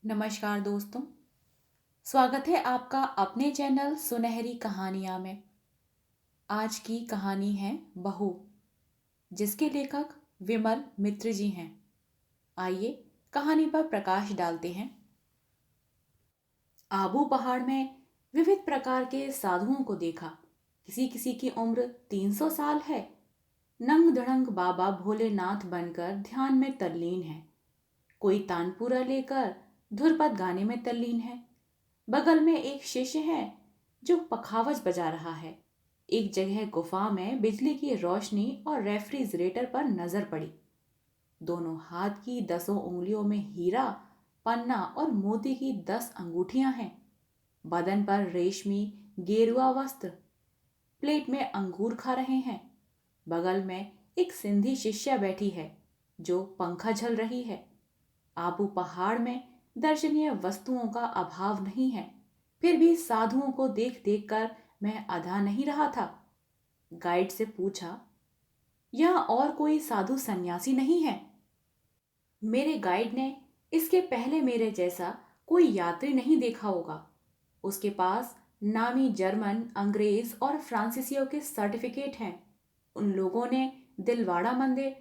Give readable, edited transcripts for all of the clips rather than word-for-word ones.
नमस्कार दोस्तों। स्वागत है आपका अपने चैनल सुनहरी कहानियाँ में। आज की कहानी है बहू, जिसके लेखक विमल मित्र जी हैं। आइए कहानी पर प्रकाश डालते हैं। आबू पहाड़ में विविध प्रकार के साधुओं को देखा। किसी किसी की उम्र 300 साल है। नंग धड़ंग बाबा भोलेनाथ बनकर ध्यान में तल्लीन है। कोई तानपुरा लेकर धुरपद गाने में तल्लीन है। बगल में एक शिष्य है जो पखावज बजा रहा है। एक जगह गुफा में बिजली की रोशनी और रेफ्रिजरेटर पर नजर पड़ी। दोनों हाथ की 10 उंगलियों में हीरा, पन्ना और मोती की 10 अंगूठियां हैं। बदन पर रेशमी गेरुआ वस्त्र। प्लेट में अंगूर खा रहे हैं। बगल में एक सिंधी शिष्या बैठी है जो पंखा झल रही है। आबू पहाड़ में दर्शनीय वस्तुओं का अभाव नहीं है, फिर भी साधुओं को देख देख कर मैं अधा नहीं रहा था। गाइड से पूछा, यहाँ और कोई साधु सन्यासी नहीं है? मेरे गाइड ने इसके पहले मेरे जैसा कोई यात्री नहीं देखा होगा। उसके पास नामी जर्मन, अंग्रेज और फ्रांसीसियों के सर्टिफिकेट हैं। उन लोगों ने दिलवाड़ा मंदिर,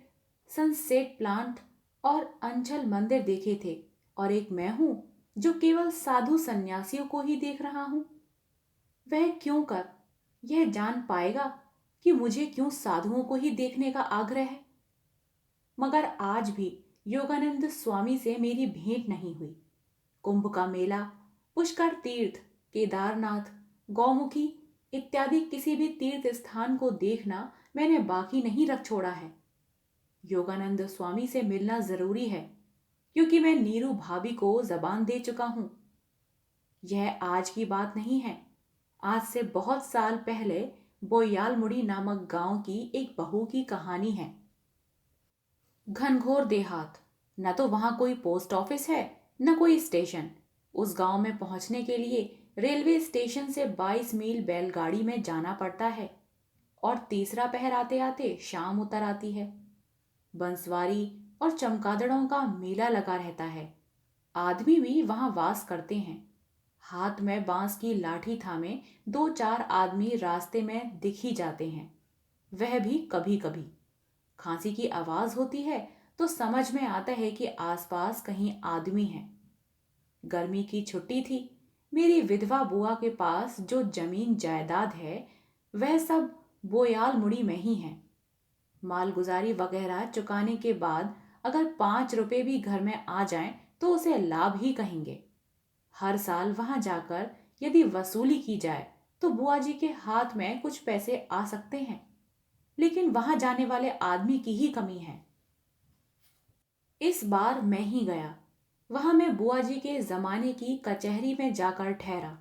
सनसेट प्लांट और अंचल मंदिर देखे थे, और एक मैं हूं जो केवल साधु सन्यासियों को ही देख रहा हूं। वह क्यों कर यह जान पाएगा कि मुझे क्यों साधुओं को ही देखने का आग्रह है। मगर आज भी योगानंद स्वामी से मेरी भेंट नहीं हुई। कुंभ का मेला, पुष्कर तीर्थ, केदारनाथ, गौमुखी इत्यादि किसी भी तीर्थ स्थान को देखना मैंने बाकी नहीं रख छोड़ा है। योगानंद स्वामी से मिलना जरूरी है, क्योंकि मैं नीरू भाभी को जबान दे चुका हूं। यह आज की बात नहीं है। आज से बहुत साल पहले बोयालमुड़ी नामक गांव की एक बहू की कहानी है। घनघोर देहात। न तो वहां कोई पोस्ट ऑफिस है, न कोई स्टेशन। उस गांव में पहुंचने के लिए रेलवे स्टेशन से 22 मील बैलगाड़ी में जाना पड़ता है, और तीसरा पहर आते आते शाम उतर आती है। बंसवारी और चमगादड़ों का मेला लगा रहता है। आदमी भी वहां वास करते हैं। हाथ में बांस की लाठी थामे 2-4 आदमी रास्ते में दिख ही जाते हैं, वह भी कभी कभी। खांसी की आवाज होती है तो समझ में आता है कि आसपास कहीं आदमी है। गर्मी की छुट्टी थी। मेरी विधवा बुआ के पास जो जमीन जायदाद है वह सब बोयालमुड़ी में ही है। मालगुजारी वगैरह चुकाने के बाद अगर 5 रुपए भी घर में आ जाएं तो उसे लाभ ही कहेंगे। हर साल वहां जाकर यदि वसूली की जाए तो बुआ जी के हाथ में कुछ पैसे आ सकते हैं, लेकिन वहां जाने वाले आदमी की ही कमी है। इस बार मैं ही गया। वहां मैं बुआ जी के जमाने की कचहरी में जाकर ठहरा।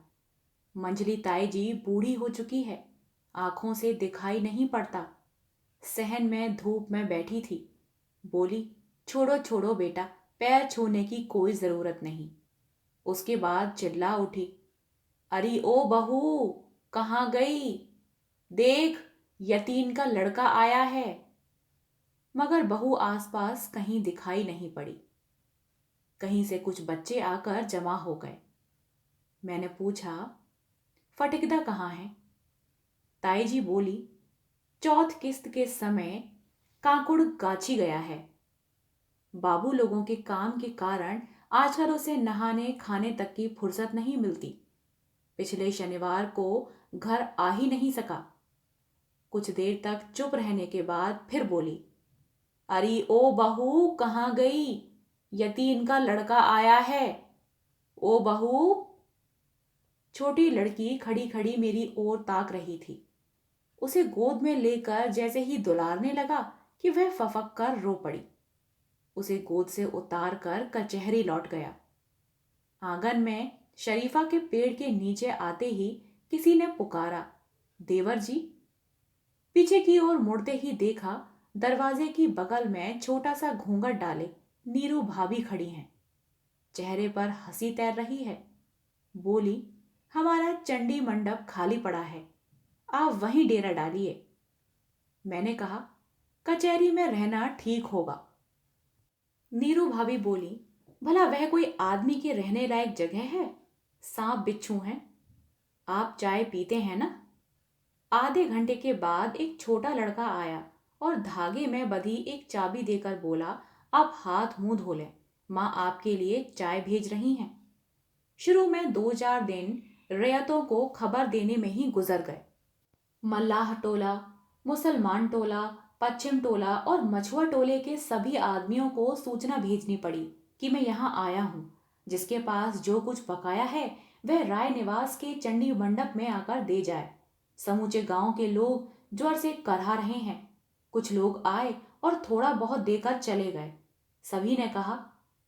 मंजली ताई जी बूढ़ी हो चुकी है, आंखों से दिखाई नहीं पड़ता। सहन में धूप में बैठी थी। बोली, छोड़ो छोड़ो बेटा, पैर छूने की कोई जरूरत नहीं। उसके बाद चिल्ला उठी, अरे ओ बहू, कहाँ गई? देख, यतीन का लड़का आया है। मगर बहू आसपास कहीं दिखाई नहीं पड़ी। कहीं से कुछ बच्चे आकर जमा हो गए। मैंने पूछा, फटिकदा कहाँ है? ताई जी बोली, चौथ किस्त के समय काकुड़ गाछी गया है। बाबू लोगों के काम के कारण आजकल उसे नहाने खाने तक की फुर्सत नहीं मिलती। पिछले शनिवार को घर आ ही नहीं सका। कुछ देर तक चुप रहने के बाद फिर बोली, अरे ओ बहू, कहाँ गई? यतीन का लड़का आया है। ओ बहू। छोटी लड़की खड़ी खड़ी मेरी ओर ताक रही थी। उसे गोद में लेकर जैसे ही दुलारने लगा कि वह फफक कर रो पड़ी। उसे गोद से उतार कर कचहरी लौट गया। आंगन में शरीफा के पेड़ के नीचे आते ही किसी ने पुकारा, देवर जी। पीछे की ओर मुड़ते ही देखा, दरवाजे की बगल में छोटा सा घूंघट डाले नीरू भाभी खड़ी हैं। चेहरे पर हंसी तैर रही है। बोली, हमारा चंडी मंडप खाली पड़ा है, आप वहीं डेरा डालिए। मैंने कहा, कचहरी में रहना ठीक होगा। नीरू भाभी बोली, भला वह कोई आदमी के रहने लायक जगह है? सांप बिच्छू हैं। आप चाय पीते हैं ना? आधे घंटे के बाद एक छोटा लड़का आया और धागे में बंधी एक चाबी देकर बोला, आप हाथ मुंह धो लें, माँ आपके लिए चाय भेज रही हैं। शुरू में 2-4 दिन रैयतों को खबर देने में ही गुजर गए। मल्लाह टोला, मुसलमान टोला, पश्चिम टोला और मछुआ टोले के सभी आदमियों को सूचना भेजनी पड़ी कि मैं यहाँ आया हूँ। जिसके पास जो कुछ बकाया है वह राय निवास के चंडी मंडप में आकर दे जाए। समूचे गांव के लोग ज्वर से करहा रहे हैं। कुछ लोग आए और थोड़ा बहुत देकर चले गए। सभी ने कहा,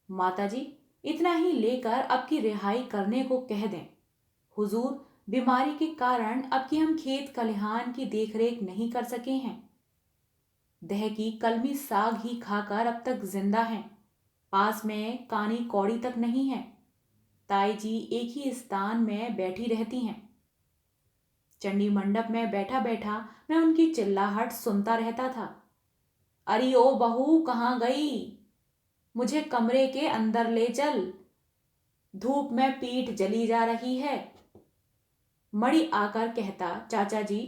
माताजी इतना ही लेकर अब की रिहाई करने को कह दें। हुजूर, बीमारी के कारण अब की हम खेत खलिहान की देखरेख नहीं कर सके हैं। दह की कलमी साग ही खाकर अब तक जिंदा हैं। पास में कानी कौड़ी तक नहीं है। ताई जी एक ही स्थान में बैठी रहती हैं। चंडी मंडप में बैठा बैठा मैं उनकी चिल्लाहट सुनता रहता था। अरे ओ बहू, कहाँ गई? मुझे कमरे के अंदर ले चल, धूप में पीठ जली जा रही है। मणि आकर कहता, चाचा जी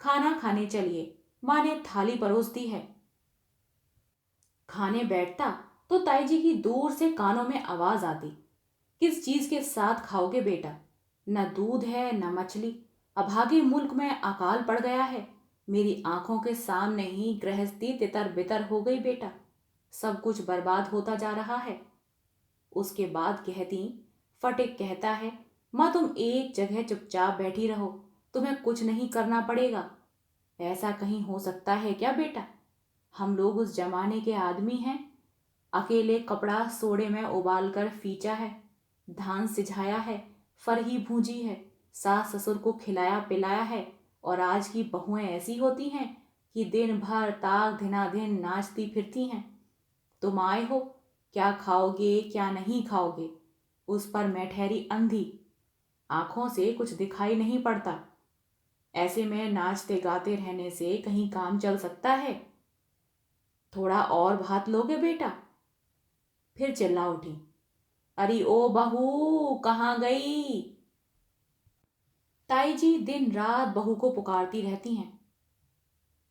खाना खाने चलिए, माँ ने थाली परोस दी है। खाने बैठता तो ताई जी की दूर से कानों में आवाज आती, किस चीज के साथ खाओगे बेटा? न दूध है न मछली। अभागे मुल्क में अकाल पड़ गया है। मेरी आंखों के सामने ही गृहस्थी तितर बितर हो गई बेटा। सब कुछ बर्बाद होता जा रहा है। उसके बाद कहती, फटिक कहता है, माँ तुम एक जगह चुपचाप बैठी रहो, तुम्हें कुछ नहीं करना पड़ेगा। ऐसा कहीं हो सकता है क्या बेटा? हम लोग उस जमाने के आदमी हैं। अकेले कपड़ा सोडे में उबाल कर फींचा है, धान सिझाया है, फरही भूंजी है, सास ससुर को खिलाया पिलाया है। और आज की बहुएं ऐसी होती हैं कि दिन भर ताक धिनाधिन नाचती फिरती हैं। तुम आए हो, क्या खाओगे क्या नहीं खाओगे, उस पर मैं ठहरी अंधी। आंखों से कुछ दिखाई नहीं पड़ता। ऐसे में नाचते गाते रहने से कहीं काम चल सकता है? थोड़ा और भात लोगे बेटा? फिर चिल्ला उठी, अरे ओ बहू, कहाँ गई? ताई जी दिन रात बहू को पुकारती रहती हैं।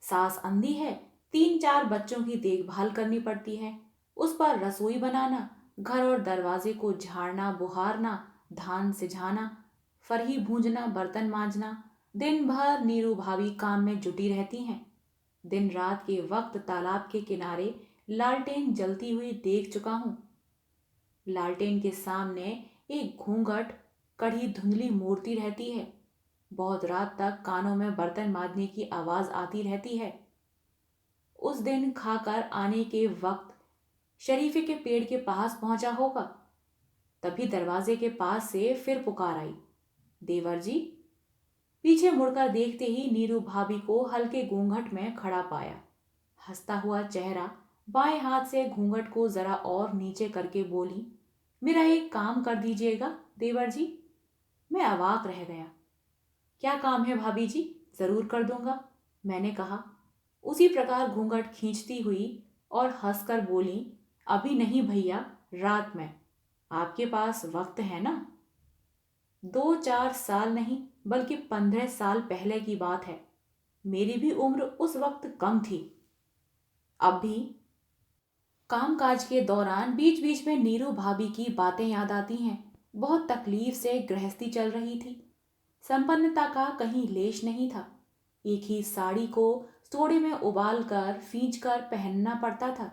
सास अंधी है, 3-4 बच्चों की देखभाल करनी पड़ती है। उस पर रसोई बनाना, घर और दरवाजे को झाड़ना बुहारना, धान सिझाना, फरही भूंजना, बर्तन मांजना। दिन भर नीरू भाभी काम में जुटी रहती हैं। दिन रात के वक्त तालाब के किनारे लालटेन जलती हुई देख चुका हूं। लालटेन के सामने एक घूंघट कड़ी धुंधली मूर्ति रहती है। बहुत रात तक कानों में बर्तन मांजने की आवाज आती रहती है। उस दिन खाकर आने के वक्त शरीफे के पेड़ के पास पहुंचा होगा। तभी दरवाजे के पास से फिर पुकार आई, देवर जी। पीछे मुड़कर देखते ही नीरू भाभी को हल्के घूंघट में खड़ा पाया। हंसता हुआ चेहरा, बाएं हाथ से घूंघट को जरा और नीचे करके बोली, मेरा एक काम कर दीजिएगा देवर जी। मैं अवाक रह गया। क्या काम है भाभी जी? जरूर कर दूंगा, मैंने कहा। उसी प्रकार घूंघट खींचती हुई और हंसकर बोली, अभी नहीं भैया, रात में। आपके पास वक्त है ना? 2-4 साल नहीं बल्कि 15 साल पहले की बात है। मेरी भी उम्र उस वक्त कम थी। अब भी कामकाज के दौरान बीच बीच में नीरू भाभी की बातें याद आती हैं। बहुत तकलीफ से गृहस्थी चल रही थी। संपन्नता का कहीं लेश नहीं था। एक ही साड़ी को सोडे में उबाल कर फींच कर पहनना पड़ता था।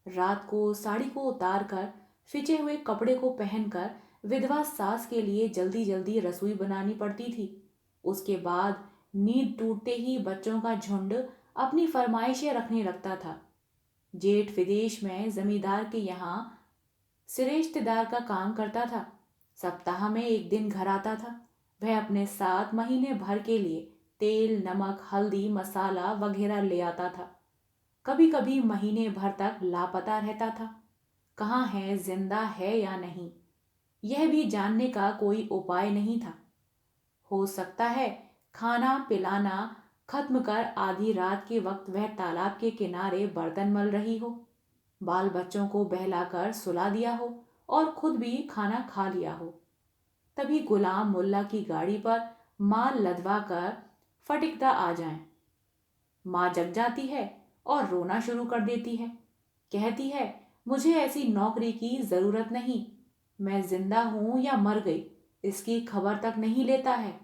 रात को साड़ी को उतार कर फिचे हुए कपड़े को पहनकर विधवा सास के लिए जल्दी जल्दी रसोई बनानी पड़ती थी। उसके बाद नींद टूटते ही बच्चों का झुंड अपनी फरमाइशें रखने लगता था। जेठ विदेश में जमींदार के यहाँ सिरेश्तेदार का काम करता था। सप्ताह में एक दिन घर आता था। वह अपने साथ महीने भर के लिए तेल नमक हल्दी मसाला वगैरह ले आता था। कभी कभी महीने भर तक लापता रहता था। कहाँ है, जिंदा है या नहीं, यह भी जानने का कोई उपाय नहीं था। हो सकता है खाना पिलाना खत्म कर आधी रात के वक्त वह तालाब के किनारे बर्तन मल रही हो, बाल बच्चों को बहलाकर सुला दिया हो और खुद भी खाना खा लिया हो। तभी गुलाम मुल्ला की गाड़ी पर माल लदवा कर फटिकदा आ जाए। माँ जग जाती है और रोना शुरू कर देती है। कहती है, मुझे ऐसी नौकरी की जरूरत नहीं, मैं जिंदा हूं या मर गई इसकी खबर तक नहीं लेता है।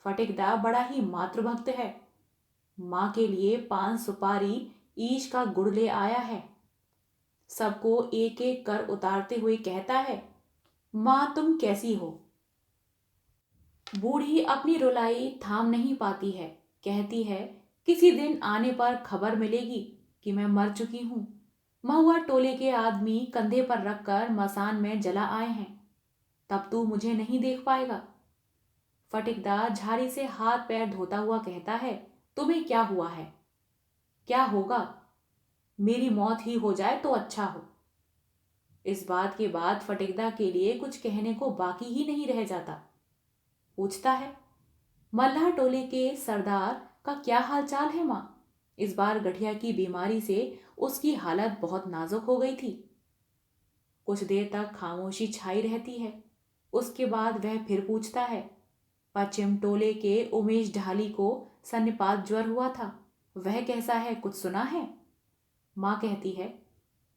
फटिकदा बड़ा ही मातृभक्त है। माँ के लिए पान सुपारी ईश का गुड़ ले आया है। सबको एक एक कर उतारते हुए कहता है, माँ तुम कैसी हो। बूढ़ी अपनी रुलाई थाम नहीं पाती है। कहती है, किसी दिन आने पर खबर मिलेगी कि मैं मर चुकी हूं। महुआ टोले के आदमी कंधे पर रखकर मसान में जला आए हैं, तब तू मुझे नहीं देख पाएगा। फटिकदा झाड़ी से हाथ पैर धोता हुआ कहता है, तुम्हें क्या हुआ है? क्या होगा? मेरी मौत ही हो जाए तो अच्छा हो। इस बात के बाद फटिकदा के लिए कुछ कहने को बाकी ही नहीं रह जाता। पूछता है, मल्लाह टोले के सरदार का क्या हाल चाल है माँ? इस बार गठिया की बीमारी से उसकी हालत बहुत नाजुक हो गई थी। कुछ देर तक खामोशी छाई रहती है। उसके बाद वह फिर पूछता है, पश्चिम टोले के उमेश ढाली को सन्निपात ज्वर हुआ था, वह कैसा है, कुछ सुना है? माँ कहती है,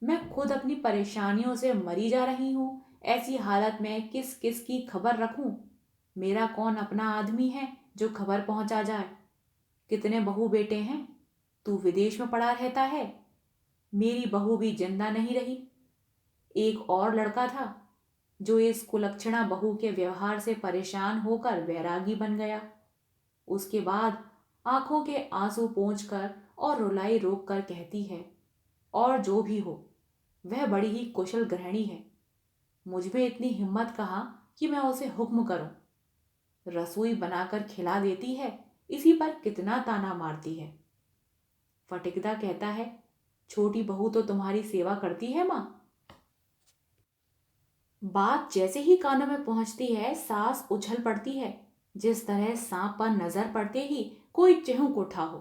मैं खुद अपनी परेशानियों से मरी जा रही हूं, ऐसी हालत में किस किस की खबर रखूं? मेरा कौन अपना आदमी है जो खबर पहुंचा जाए? कितने बहू बेटे हैं? तू विदेश में पड़ा रहता है। मेरी बहू भी जिंदा नहीं रही। एक और लड़का था जो इस कुलक्षणा बहू के व्यवहार से परेशान होकर वैरागी बन गया। उसके बाद आंखों के आंसू पोंछ कर और रुलाई रोक कर कहती है, और जो भी हो वह बड़ी ही कुशल गृहिणी है। मुझ में इतनी हिम्मत कहाँ कि मैं उसे हुक्म करूं। रसोई बनाकर खिला देती है, इसी पर कितना ताना मारती है। फटिकदा कहता है, छोटी बहू तो तुम्हारी सेवा करती है माँ। बात जैसे ही कानों में पहुंचती है, सास उछल पड़ती है, जिस तरह सांप पर नजर पड़ते ही कोई चेहूक उठा हो।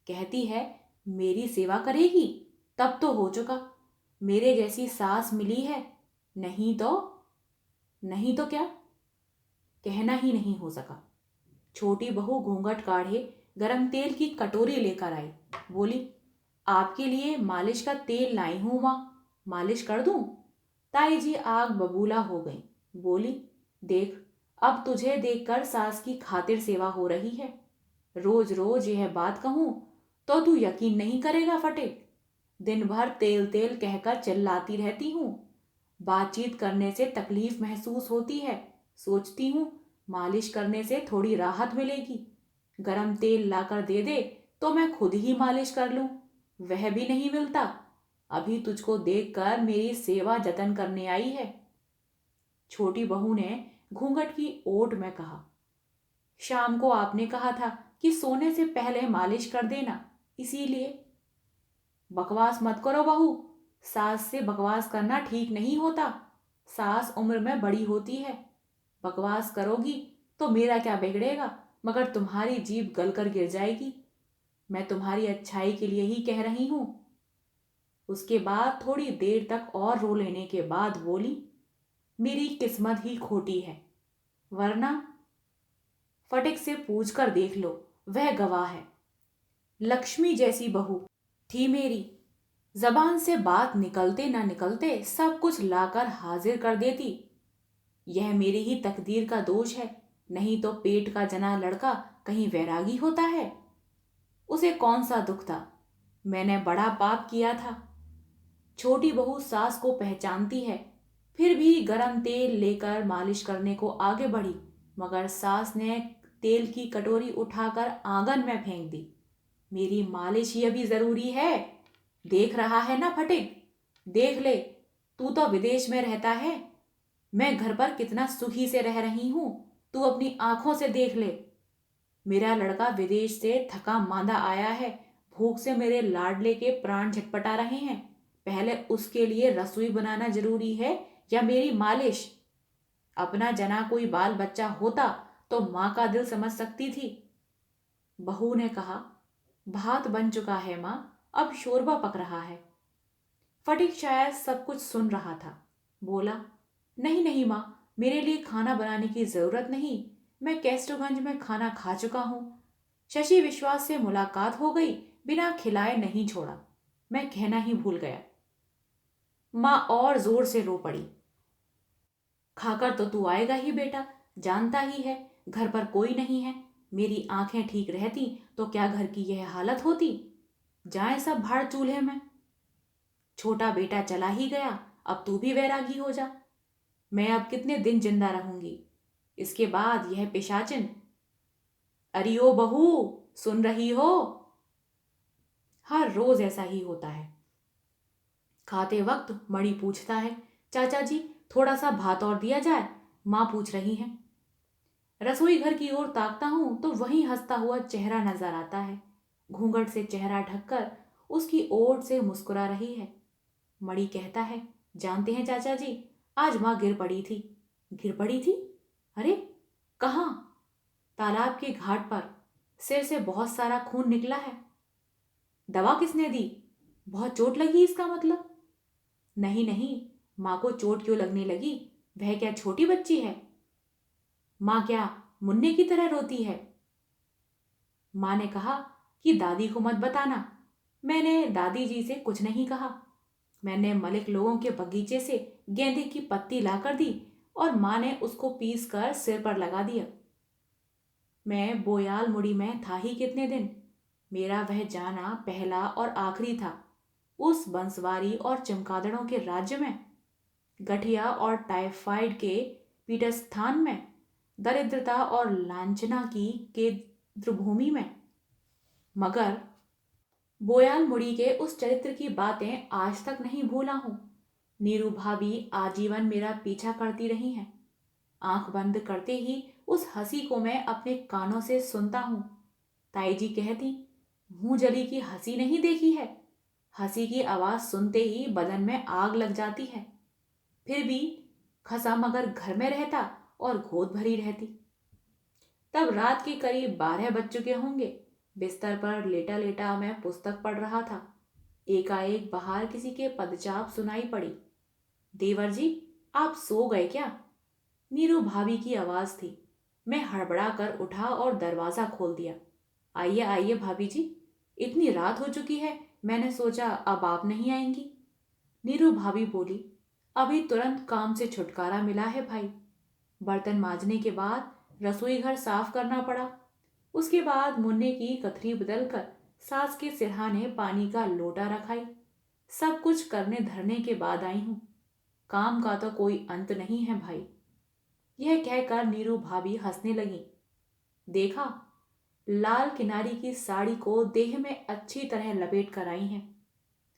कहती है, मेरी सेवा करेगी? तब तो हो चुका, मेरे जैसी सास मिली है। नहीं तो? नहीं तो क्या? कहना ही नहीं हो सका। छोटी बहू घूंघट काढ़े गरम तेल की कटोरी लेकर आई। बोली, आपके लिए मालिश का तेल लाई हूं माँ, मालिश कर दूं? ताई जी आग बबूला हो गई। बोली, देख, अब तुझे देखकर सास की खातिर सेवा हो रही है। रोज रोज यह बात कहूं तो तू यकीन नहीं करेगा फटे। दिन भर तेल तेल कहकर चिल्लाती रहती हूं। बातचीत करने से तकलीफ महसूस होती है। सोचती हूँ मालिश करने से थोड़ी राहत मिलेगी। गरम तेल लाकर दे दे तो मैं खुद ही मालिश कर लूं, वह भी नहीं मिलता। अभी तुझको देखकर मेरी सेवा जतन करने आई है। छोटी बहू ने घूंघट की ओट में कहा, शाम को आपने कहा था कि सोने से पहले मालिश कर देना, इसीलिए। बकवास मत करो बहू, सास से बकवास करना ठीक नहीं होता। सास उम्र में बड़ी होती है। बकवास करोगी तो मेरा क्या बिगड़ेगा, मगर तुम्हारी जीभ गलकर गिर जाएगी। मैं तुम्हारी अच्छाई के लिए ही कह रही हूं। उसके बाद थोड़ी देर तक और रो लेने के बाद बोली, मेरी किस्मत ही खोटी है, वरना फटिक से पूछ कर देख लो, वह गवाह है। लक्ष्मी जैसी बहू थी मेरी, जबान से बात निकलते ना निकलते सब कुछ लाकर हाजिर कर देती। यह मेरी ही तकदीर का दोष है, नहीं तो पेट का जना लड़का कहीं वैरागी होता है। उसे कौन सा दुख था, मैंने बड़ा पाप किया था। छोटी बहू सास को पहचानती है, फिर भी गरम तेल लेकर मालिश करने को आगे बढ़ी, मगर सास ने तेल की कटोरी उठाकर आंगन में फेंक दी। मेरी मालिश ही अभी जरूरी है। देख रहा है ना फटिक, देख ले, तू तो विदेश में रहता है, मैं घर पर कितना सुखी से रह रही हूं, तू अपनी आंखों से देख ले। मेरा लड़का विदेश से थका मांदा आया है, भूख से मेरे लाडले के प्राण झटपटा रहे हैं। पहले उसके लिए रसोई बनाना जरूरी है या मेरी मालिश? अपना जना कोई बाल बच्चा होता तो मां का दिल समझ सकती थी। बहू ने कहा, भात बन चुका है मां, अब शोरबा पक रहा है। फटिक शायद सब कुछ सुन रहा था। बोला, नहीं नहीं माँ, मेरे लिए खाना बनाने की जरूरत नहीं, मैं कैस्टोगंज में खाना खा चुका हूँ। शशि विश्वास से मुलाकात हो गई, बिना खिलाए नहीं छोड़ा। मैं कहना ही भूल गया। माँ और जोर से रो पड़ी। खाकर तो तू आएगा ही बेटा, जानता ही है घर पर कोई नहीं है। मेरी आंखें ठीक रहती तो क्या घर की यह हालत होती। जाए सब भाड़ चूल्हे में। छोटा बेटा चला ही गया, अब तू भी वैरागी हो जा। मैं अब कितने दिन जिंदा रहूंगी। इसके बाद यह पिशाचिन। अरे ओ बहू, सुन रही हो? हर रोज ऐसा ही होता है। खाते वक्त मणि पूछता है, चाचा जी थोड़ा सा भात और दिया जाए? माँ पूछ रही है। रसोई घर की ओर ताकता हूं तो वहीं हंसता हुआ चेहरा नजर आता है। घूंघट से चेहरा ढककर उसकी ओर से मुस्कुरा रही है। मणि कहता है, जानते हैं चाचा जी, आज माँ गिर पड़ी थी। गिर पड़ी थी? अरे कहाँ? तालाब के घाट पर। सिर से बहुत सारा खून निकला है। दवा किसने दी? बहुत चोट लगी इसका मतलब? नहीं नहीं, माँ को चोट क्यों लगने लगी? वह क्या छोटी बच्ची है? माँ क्या मुन्ने की तरह रोती है? माँ ने कहा कि दादी को मत बताना। मैंने दादी जी से कुछ नहीं कहा। मैंने मलिक लोगों के बगीचे से गेंदे की पत्ती लाकर दी और माँ ने उसको पीस कर सिर पर लगा दिया। मैं बोयाल मुड़ी में था ही कितने दिन। मेरा वह जाना पहला और आखिरी था उस बंसवारी और चमगादड़ों के राज्य में, गठिया और टाइफाइड के पीठस्थान में, दरिद्रता और लांछना की केंद्रभूमि में। मगर बोयाल मुड़ी के उस चरित्र की बातें आज तक नहीं भूला हूं। नीरू भाभी आजीवन मेरा पीछा करती रही हैं। आंख बंद करते ही उस हंसी को मैं अपने कानों से सुनता हूं। ताई जी कहती, मुंह जली की हंसी नहीं देखी है। हंसी की आवाज सुनते ही बदन में आग लग जाती है। फिर भी खसा मगर घर में रहता और गोद भरी रहती। तब रात के करीब 12 बज चुके होंगे। बिस्तर पर लेटा लेटा मैं पुस्तक पढ़ रहा था। एकाएक बाहर किसी के पदचाप सुनाई पड़ी। देवर जी, आप सो गए क्या? नीरू भाभी की आवाज थी। मैं हड़बड़ा कर उठा और दरवाजा खोल दिया। आइए आइए भाभी जी, इतनी रात हो चुकी है, मैंने सोचा अब आप नहीं आएंगी। नीरू भाभी बोली, अभी तुरंत काम से छुटकारा मिला है भाई। बर्तन मांजने के बाद रसोई घर साफ करना पड़ा। उसके बाद मुन्ने की कथरी बदलकर सास के सिरहाने पानी का लोटा रखाई। सब कुछ करने धरने के बाद आई हूं। काम का तो कोई अंत नहीं है भाई। यह कहकर नीरू भाभी हंसने लगी। देखा, लाल किनारी की साड़ी को देह में अच्छी तरह लपेट कर आई हैं।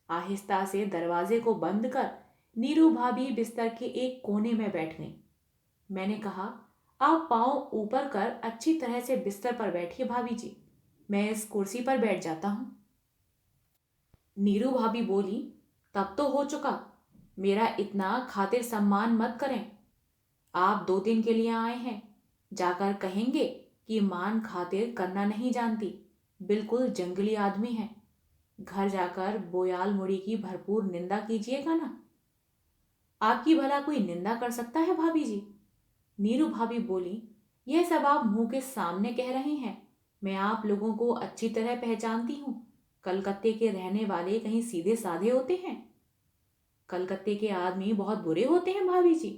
आहिस्ता से दरवाजे को बंद कर नीरू भाभी बिस्तर के एक कोने में बैठ गई। मैंने कहा, आप पाँव ऊपर कर अच्छी तरह से बिस्तर पर बैठिए भाभी जी, मैं इस कुर्सी पर बैठ जाता हूं। नीरू भाभी बोली, तब तो हो चुका, मेरा इतना खातिर सम्मान मत करें। आप 2 दिन के लिए आए हैं, जाकर कहेंगे कि मान खातिर करना नहीं जानती, बिल्कुल जंगली आदमी है। घर जाकर बोयाल मुड़ी की भरपूर निंदा कीजिएगा ना। आपकी भला कोई निंदा कर सकता है भाभी जी? नीरू भाभी बोली, यह सब आप मुंह के सामने कह रहे हैं। मैं आप लोगों को अच्छी तरह पहचानती हूँ। कलकत्ते के रहने वाले कहीं सीधे साधे होते हैं? कलकत्ते के आदमी बहुत बुरे होते हैं भाभी जी।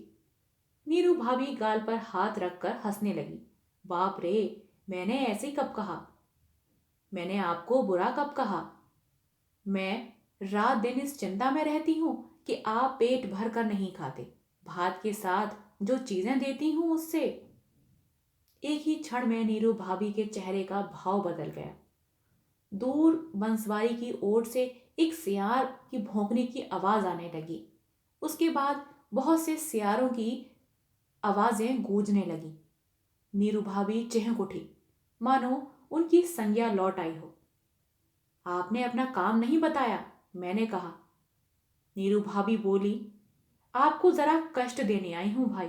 नीरू भाभी गाल पर हाथ रखकर हंसने लगी। बाप रे, मैंने ऐसे कब कहा? मैंने आपको बुरा कब कहा? मैं रात दिन इस चिंता में रहती हूँ कि आप पेट भर कर नहीं खाते। भात के साथ जो चीजें देती हूँ उससे। एक ही क्षण में नीरू भाभी के चेहरे का भाव बदल गया। दूर बंसवारी की ओर से एक सियार की भौंकने की आवाज आने लगी। उसके बाद बहुत से सियारों की आवाजें गूंजने लगी। नीरू भाभी चहक उठी, मानो उनकी संज्ञा लौट आई हो। आपने अपना काम नहीं बताया, मैंने कहा। नीरू भाभी बोली, आपको जरा कष्ट देने आई हूं भाई,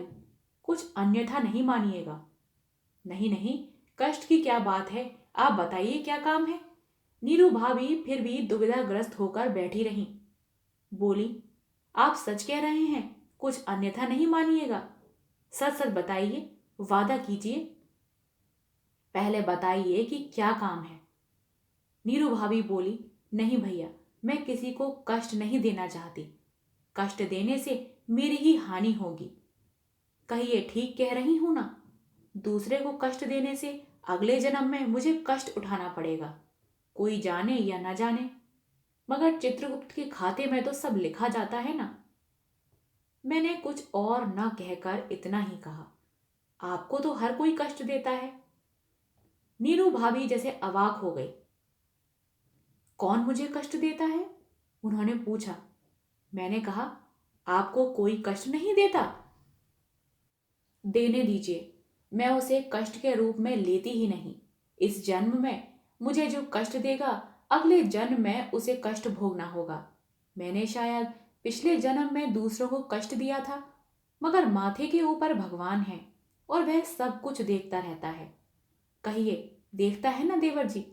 कुछ अन्यथा नहीं मानिएगा। नहीं नहीं, कष्ट की क्या बात है, आप बताइए क्या काम है। नीरू भाभी फिर भी दुविधाग्रस्त होकर बैठी रहीं। बोली, आप सच कह रहे हैं, कुछ अन्यथा नहीं मानिएगा। सच सच बताइए, वादा कीजिए। पहले बताइए कि क्या काम है। नीरू भाभी बोली, नहीं भैया, मैं किसी को कष्ट नहीं देना चाहती। कष्ट देने से मेरी ही हानि होगी। कहिए ठीक कह रही हूं ना? दूसरे को कष्ट देने से अगले जन्म में मुझे कष्ट उठाना पड़ेगा, कोई जाने या न जाने। मगर चित्रगुप्त के खाते में तो सब लिखा जाता है ना। मैंने कुछ और न कहकर इतना ही कहा, आपको तो हर कोई कष्ट देता है। नीरू भाभी जैसे अवाक हो गई। कौन मुझे कष्ट देता है? उन्होंने पूछा। मैंने कहा, आपको कोई कष्ट नहीं देता। देने दीजिए, मैं उसे कष्ट के रूप में लेती ही नहीं। इस जन्म में मुझे जो कष्ट देगा, अगले जन्म में उसे कष्ट भोगना होगा। मैंने शायद पिछले जन्म में दूसरों को कष्ट दिया था, मगर माथे के ऊपर भगवान है और वह सब कुछ देखता रहता है। कहिए, देखता है ना देवर जी?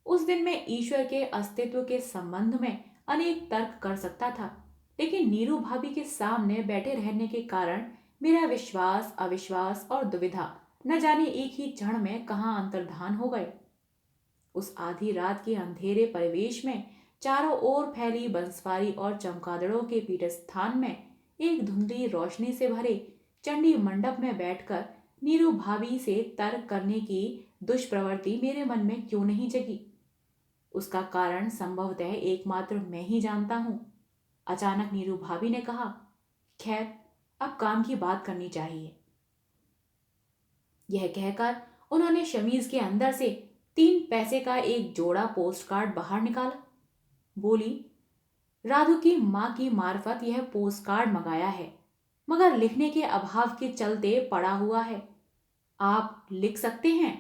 उस दिन मैं ईश्वर के अस्तित्व के संबंध में अनेक तर्क कर सकता था, लेकिन नीरू भाभी के सामने बैठे रहने के कारण मेरा विश्वास, अविश्वास और दुविधा न जाने एक ही क्षण में कहाँ अंतर्धान हो गए। उस आधी रात के अंधेरे परिवेश में चारों ओर फैली बंसवारी और चमगादड़ों के पीठस्थान में एक धुंधली रोशनी से भरे चंडी मंडप में बैठकर नीरू भाभी से तर्क करने की दुष्प्रवृत्ति मेरे मन में क्यों नहीं जगी? उसका कारण संभवतः एकमात्र मैं ही जानता हूं। अचानक नीरू भाभी ने कहा, खैर, अब काम की बात करनी चाहिए। यह कहकर उन्होंने शमीज के अंदर से 3 पैसे का एक जोड़ा पोस्ट कार्ड बाहर निकाला। बोली, राधु की मां की मार्फत यह पोस्ट कार्ड मंगाया है, मगर लिखने के अभाव के चलते पड़ा हुआ है। आप लिख सकते हैं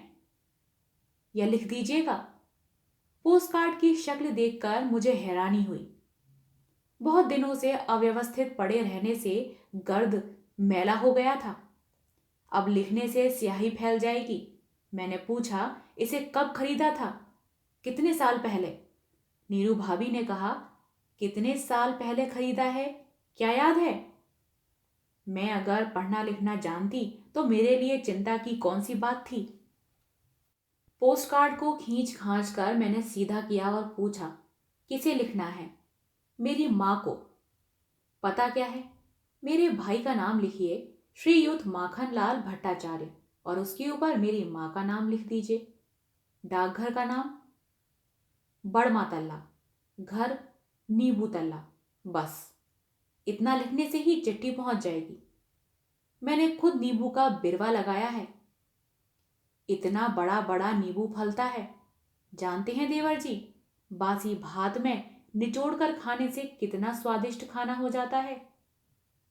या लिख दीजिएगा। पोस्ट कार्ड की शक्ल देखकर मुझे हैरानी हुई। बहुत दिनों से अव्यवस्थित पड़े रहने से गर्द मैला हो गया था। अब लिखने से स्याही फैल जाएगी। मैंने पूछा, इसे कब खरीदा था? कितने साल पहले? नीरू भाभी ने कहा, कितने साल पहले खरीदा है, क्या याद है? मैं अगर पढ़ना लिखना जानती तो मेरे लिए चिंता की कौन सी बात थी। पोस्ट कार्ड को खींच खांच कर मैंने सीधा किया और पूछा, किसे लिखना है? मेरी मां को। पता क्या है? मेरे भाई का नाम लिखिए, श्रीयुत माखनलाल भट्टाचार्य, और उसके ऊपर मेरी मां का नाम लिख दीजिए। डाकघर का नाम बड़मा तल्ला, घर नींबू तल्ला। बस इतना लिखने से ही चिट्ठी पहुंच जाएगी। मैंने खुद नींबू का बिरवा लगाया है। इतना बड़ा बड़ा नींबू फलता है। जानते हैं देवर जी, बासी भात में निचोड़ कर खाने से कितना स्वादिष्ट खाना हो जाता है।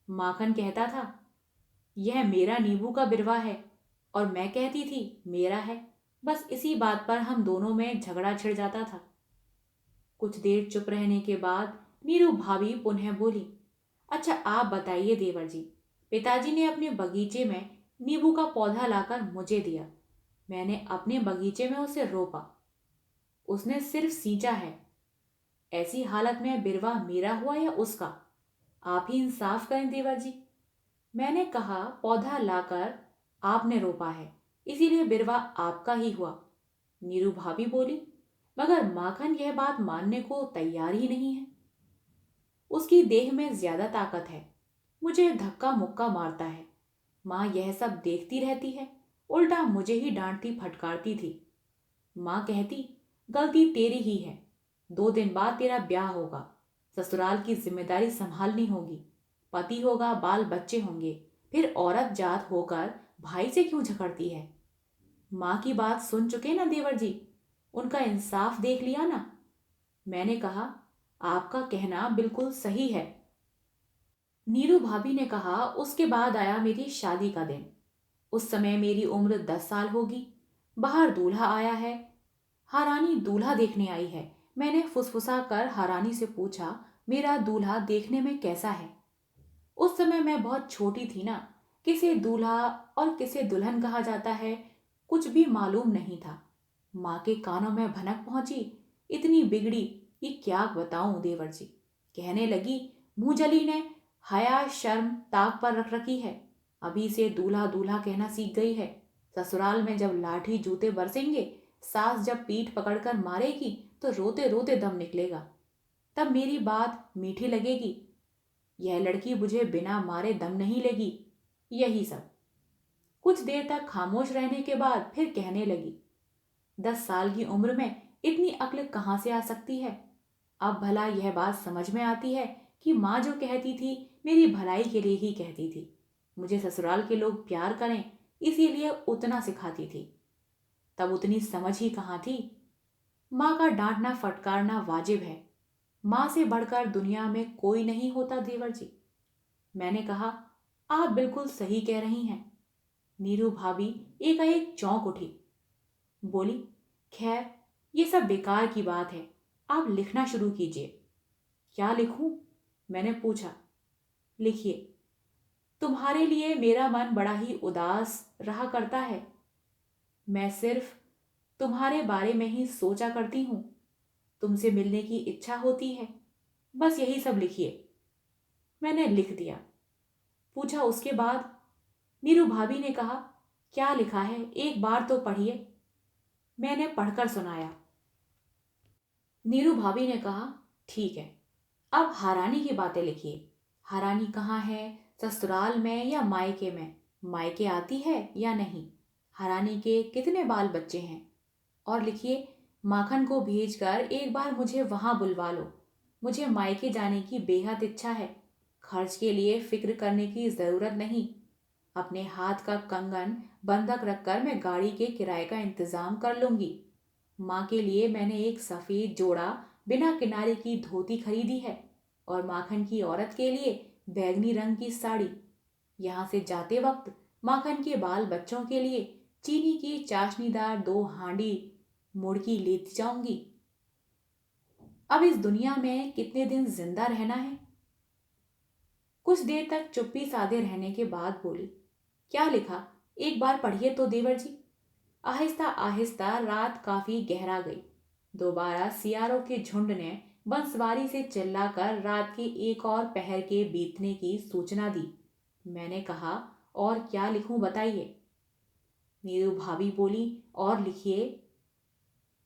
माखन कहता था, यह मेरा नींबू का बिरवा है, और मैं कहती थी मेरा है। बस इसी बात पर हम दोनों में झगड़ा छिड़ जाता था। कुछ देर चुप रहने के बाद नीरू भाभी पुनः बोली, अच्छा आप बताइए देवर जी, पिताजी ने अपने बगीचे में नींबू का पौधा लाकर मुझे दिया। मैंने अपने बगीचे में उसे रोपा, उसने सिर्फ सींचा है। ऐसी हालत में बिरवा मेरा हुआ या उसका? आप ही इंसाफ करें देवर जी। मैंने कहा, पौधा लाकर आपने रोपा है, इसीलिए बिरवा आपका ही हुआ। नीरू भाभी बोली, मगर माखन यह बात मानने को तैयार ही नहीं है। उसकी देह में ज्यादा ताकत है, मुझे धक्का मुक्का मारता है। माँ यह सब देखती रहती है, उल्टा मुझे ही डांटती फटकारती थी। माँ कहती, गलती तेरी ही है, 2 दिन बाद तेरा ब्याह होगा, ससुराल की जिम्मेदारी संभालनी होगी, पति होगा, बाल बच्चे होंगे, फिर औरत जात होकर भाई से क्यों झगड़ती है? माँ की बात सुन चुके ना देवर जी, उनका इंसाफ देख लिया ना। मैंने कहा, आपका कहना बिल्कुल सही है। नीरू भाभी ने कहा, उसके बाद आया मेरी शादी का दिन। उस समय मेरी उम्र 10 साल होगी। बाहर दूल्हा आया है, हारानी दूल्हा देखने आई है। मैंने फुसफुसा कर हारानी से पूछा, मेरा दूल्हा देखने में कैसा है? उस समय मैं बहुत छोटी थी ना, किसे दूल्हा और किसे दुल्हन कहा जाता है कुछ भी मालूम नहीं था। माँ के कानों में भनक पहुंची, इतनी बिगड़ी कि क्या बताऊं देवर जी। कहने लगी, मुंहजली ने हया शर्म ताक पर रख रखी है। अभी से दूल्हा दूल्हा कहना सीख गई है। ससुराल में जब लाठी जूते बरसेंगे, सास जब पीठ पकड़कर मारेगी तो रोते रोते दम निकलेगा। तब मेरी बात मीठी लगेगी। यह लड़की मुझे बिना मारे दम नहीं लेगी। यही सब। कुछ देर तक खामोश रहने के बाद फिर कहने लगी, 10 साल की उम्र में इतनी अक्ल कहाँ से आ सकती है। अब भला यह बात समझ में आती है कि माँ जो कहती थी मेरी भलाई के लिए ही कहती थी। मुझे ससुराल के लोग प्यार करें इसीलिए उतना सिखाती थी। तब उतनी समझ ही कहाँ थी। माँ का डांटना फटकारना वाजिब है। माँ से बढ़कर दुनिया में कोई नहीं होता देवर जी। मैंने कहा, आप बिल्कुल सही कह रही हैं। नीरू भाभी एकाएक चौंक उठी। बोली, खैर ये सब बेकार की बात है। आप लिखना शुरू कीजिए। क्या लिखूं? मैंने पूछा। लिखिए, तुम्हारे लिए मेरा मन बड़ा ही उदास रहा करता है। मैं सिर्फ तुम्हारे बारे में ही सोचा करती हूं। तुमसे मिलने की इच्छा होती है। बस यही सब लिखिए। मैंने लिख दिया। पूछा, उसके बाद? नीरू भाभी ने कहा, क्या लिखा है एक बार तो पढ़िए। मैंने पढ़कर सुनाया। नीरू भाभी ने कहा, ठीक है, अब हारानी की बातें लिखिए। हारानी कहाँ है, ससुराल में या मायके में? मायके आती है या नहीं? हारानी के कितने बाल बच्चे हैं? और लिखिए, माखन को भेजकर एक बार मुझे वहां बुलवा लो। मुझे मायके जाने की बेहद इच्छा है। खर्च के लिए फिक्र करने की जरूरत नहीं। अपने हाथ का कंगन बंधक रखकर मैं गाड़ी के किराए का इंतजाम कर लूंगी। माँ के लिए मैंने एक सफेद जोड़ा बिना किनारे की धोती खरीदी है और माखन की औरत के लिए बैगनी रंग की साड़ी। यहाँ से जाते वक्त माखन के बाल बच्चों के लिए चीनी की चाशनीदार 2 हांडी मुड़की लेती जाऊंगी। अब इस दुनिया में कितने दिन जिंदा रहना है। कुछ देर तक चुप्पी साधे रहने के बाद बोली, क्या लिखा एक बार पढ़िए तो देवर जी। आहिस्ता आहिस्ता रात काफी गहरा गई। दोबारा सियारों के झुंड ने बंसवारी से चिल्लाकर रात के एक और पहर के बीतने की सूचना दी। मैंने कहा, और क्या लिखूं बताइए। नीरू भाभी बोली, और लिखिए।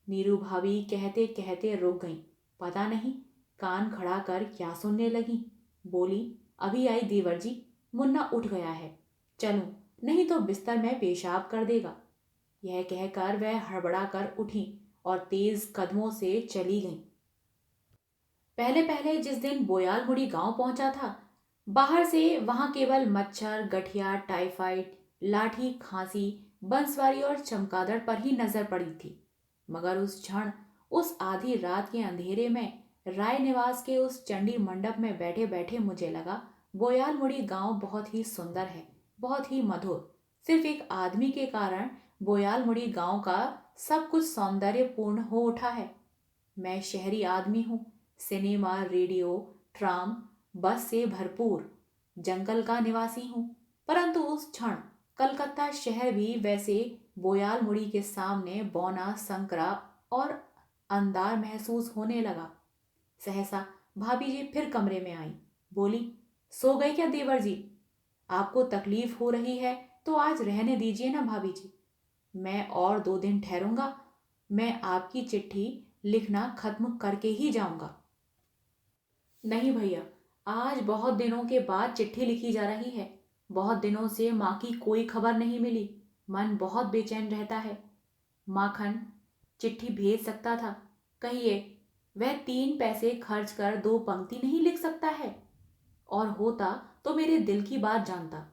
नीरू भाभी कहते कहते रुक गईं। पता नहीं कान खड़ा कर क्या सुनने लगी। बोली, अभी आई देवर जी। मुन्ना उठ गया है। चलूं, नहीं तो बिस्तर में पेशाब कर देगा। यह कहकर वह हड़बड़ा कर उठी और तेज कदमों से चली गईं। पहले पहले जिस दिन बोयालमुड़ी गांव पहुंचा था, बाहर से वहां केवल मच्छर, गठिया, टाइफाइड, लाठी, खांसी, बंसवारी और चमगादड़ पर ही नजर पड़ी थी। मगर उस क्षण, उस आधी रात के अंधेरे में राय निवास के उस चंडी मंडप में बैठे बैठे मुझे लगा बोयालमुड़ी गांव बहुत ही सुंदर है, बहुत ही मधुर। सिर्फ एक आदमी के कारण बोयालमुड़ी गांव का सब कुछ सौंदर्यपूर्ण हो उठा है। मैं शहरी आदमी हूँ। सिनेमा, रेडियो, ट्राम, बस से भरपूर जंगल का निवासी हूँ। परंतु उस क्षण कलकत्ता शहर भी वैसे बोयालमुड़ी के सामने बौना, संकरा और अंधार महसूस होने लगा। सहसा भाभी जी फिर कमरे में आई। बोली, सो गए क्या देवर जी? आपको तकलीफ हो रही है तो आज रहने दीजिए ना भाभी जी। मैं और 2 दिन ठहरूंगा। मैं आपकी चिट्ठी लिखना खत्म करके ही जाऊंगा। नहीं भैया, आज बहुत दिनों के बाद चिट्ठी लिखी जा रही है। बहुत दिनों से माँ की कोई खबर नहीं मिली। मन बहुत बेचैन रहता है। माखन चिट्ठी भेज सकता था। कहिए, वह 3 पैसे खर्च कर 2 पंक्ति नहीं लिख सकता है? और होता तो मेरे दिल की बात जानता।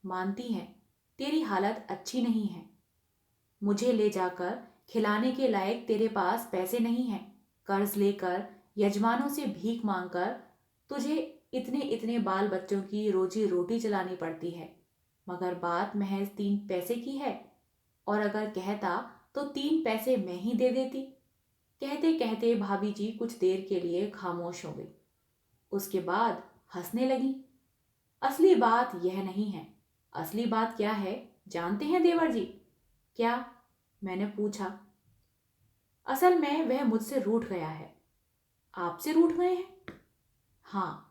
मानती हैं, तेरी हालत अच्छी नहीं है। मुझे ले जाकर खिलाने के लायक तेरे पास पैसे नहीं हैं। कर्ज लेकर, यजमानों से भीख मांगकर तुझे इतने इतने बाल बच्चों की रोजी रोटी चलानी पड़ती है। मगर बात महज 3 पैसे की है। और अगर कहता तो 3 पैसे मैं ही दे देती। कहते कहते भाभी जी कुछ देर के लिए खामोश हो गई। उसके बाद हंसने लगी। असली बात यह नहीं है। असली बात क्या है जानते हैं देवर जी? क्या? मैंने पूछा। असल में वह मुझसे रूठ गया है। आपसे रूठ गए हैं? हाँ।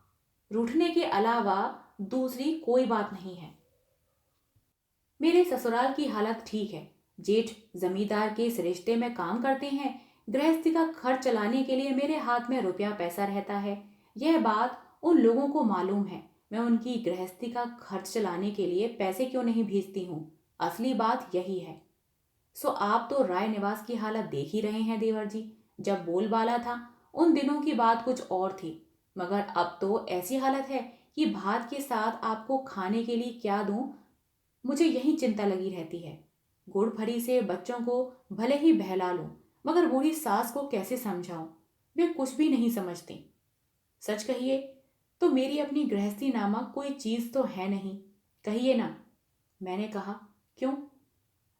रूठने के अलावा दूसरी कोई बात नहीं है। मेरे ससुराल की हालत ठीक है। जेठ जमींदार के इस रिश्ते में काम करते हैं। गृहस्थी का खर्च चलाने के लिए मेरे हाथ में रुपया पैसा रहता है। यह बात उन लोगों को मालूम है। मैं उनकी गृहस्थी का खर्च चलाने के लिए पैसे क्यों नहीं भेजती हूँ। असली बात यही है। सो आप तो राय निवास की हालत देख ही रहे हैं देवर जी। जब बोलबाला था उन दिनों की बात कुछ और थी, मगर अब तो ऐसी हालत है कि भात के साथ आपको खाने के लिए क्या दूं, मुझे यही चिंता लगी रहती है। गुड़ फरी से बच्चों को भले ही बहला लूं, मगर बूढ़ी सास को कैसे समझाऊं। वे कुछ भी नहीं समझती। सच कहिए तो मेरी अपनी गृहस्थी नामक कोई चीज तो है नहीं। कहिए ना। मैंने कहा, क्यों?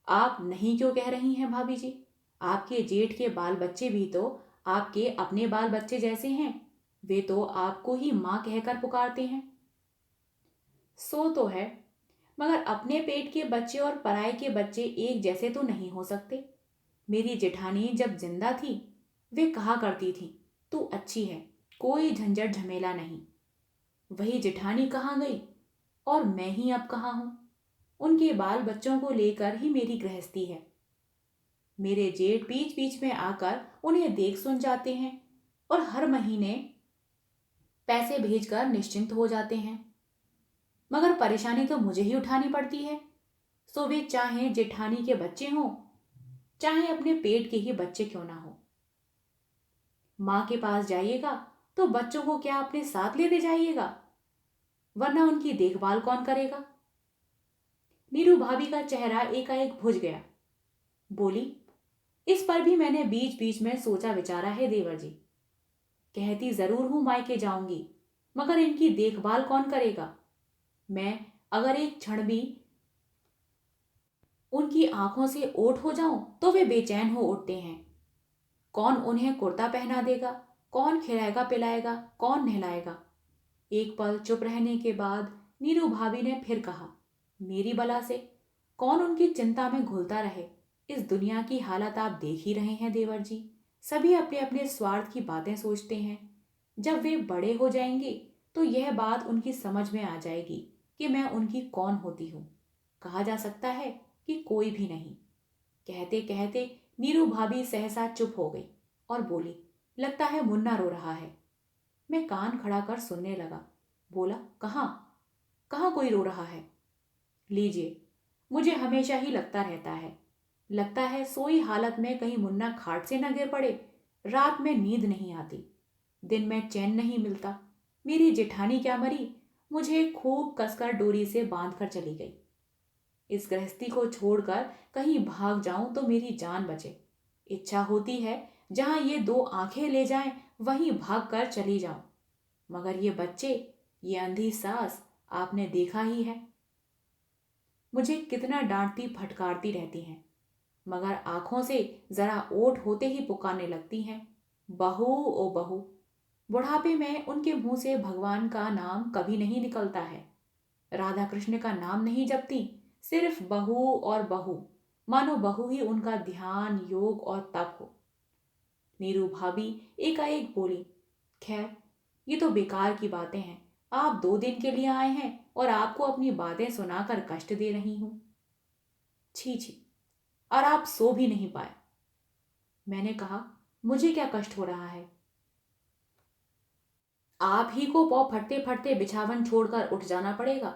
आप नहीं क्यों कह रही हैं भाभी जी? आपके जेठ के बाल बच्चे भी तो आपके अपने बाल बच्चे जैसे हैं। वे तो आपको ही माँ कहकर पुकारते हैं। सो तो है, मगर अपने पेट के बच्चे और पराये के बच्चे एक जैसे तो नहीं हो सकते। मेरी जेठानी जब जिंदा थी वे कहा करती थी, तू अच्छी है, कोई झंझट झमेला नहीं। वही जेठानी कहाँ गई और मैं ही अब कहाँ हूं। उनके बाल बच्चों को लेकर ही मेरी गृहस्थी है। मेरे जेठ बीच बीच में आकर उन्हें देख सुन जाते हैं और हर महीने पैसे भेजकर निश्चिंत हो जाते हैं। मगर परेशानी तो मुझे ही उठानी पड़ती है। सो वे चाहे जेठानी के बच्चे हों, चाहे अपने पेट के ही बच्चे क्यों ना हो। माँ के पास जाइएगा तो बच्चों को क्या अपने साथ लेते जाइएगा, वरना उनकी देखभाल कौन करेगा। नीरू भाभी का चेहरा एकाएक भुज गया। बोली, इस पर भी मैंने बीच बीच में सोचा विचारा है देवर जी। कहती जरूर हूं मायके जाऊंगी, मगर इनकी देखभाल कौन करेगा। मैं अगर एक क्षण भी उनकी आंखों से ओट हो जाऊं तो वे बेचैन हो उठते हैं। कौन उन्हें कुर्ता पहना देगा, कौन खिलाएगा पिलाएगा, कौन नहलाएगा। एक पल चुप रहने के बाद नीरू भाभी ने फिर कहा, मेरी बला से कौन उनकी चिंता में घुलता रहे। इस दुनिया की हालत आप देख ही रहे हैं देवर जी। सभी अपने अपने स्वार्थ की बातें सोचते हैं। जब वे बड़े हो जाएंगे तो यह बात उनकी समझ में आ जाएगी कि मैं उनकी कौन होती हूँ। कहा जा सकता है कि कोई भी नहीं। कहते कहते नीरू भाभी सहसा चुप हो गई और बोली, लगता है मुन्ना रो रहा है। मैं कान खड़ा कर सुनने लगा। बोला, कहाँ कहाँ कोई रो रहा है? लीजिए, मुझे हमेशा ही लगता रहता है। लगता है सोई हालत में कहीं मुन्ना खाट से न गिर पड़े। रात में नींद नहीं आती, दिन में चैन नहीं मिलता। मेरी जेठानी क्या मरी, मुझे खूब कसकर डोरी से बांध कर चली गई। इस गृहस्थी को छोड़कर कहीं भाग जाऊं तो मेरी जान बचे। इच्छा होती है जहां ये दो आंखें ले जाएं वहीं भाग कर चली जाऊं। मगर ये बच्चे, ये अंधी सास, आपने देखा ही है। मुझे कितना डांटती फटकारती रहती हैं, मगर आंखों से जरा ओट होते ही पुकारने लगती हैं, बहू ओ बहू। बुढ़ापे में उनके मुंह से भगवान का नाम कभी नहीं निकलता है। राधा कृष्ण का नाम नहीं जपती, सिर्फ बहू और बहू, मानो बहू ही उनका ध्यान योग और तप हो। नीरू भाभी एकाएक बोली, खैर ये तो बेकार की बातें हैं। आप 2 दिन के लिए आए हैं और आपको अपनी बातें सुनाकर कष्ट दे रही हूं। छी छी, और आप सो भी नहीं पाए। मैंने कहा, मुझे क्या कष्ट हो रहा है? आप ही को पौ फटते फटते बिछावन छोड़कर उठ जाना पड़ेगा।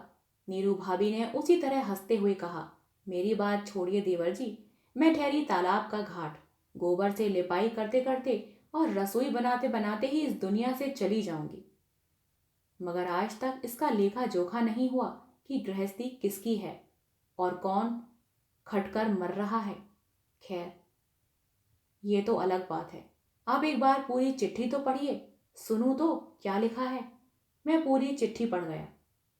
नीरू भाभी ने उसी तरह हंसते हुए कहा, मेरी बात छोड़िए देवर जी। मैं ठहरी तालाब का घाट, गोबर से लिपाई करते करते और रसोई बनाते बनाते ही इस दुनिया से चली जाऊंगी। मगर आज तक इसका लेखा जोखा नहीं हुआ कि गृहस्थी किसकी है और कौन खटकर मर रहा है। खैर, ये तो अलग बात है। आप एक बार पूरी चिट्ठी तो पढ़िए, सुनूं तो क्या लिखा है। मैं पूरी चिट्ठी पढ़ गया।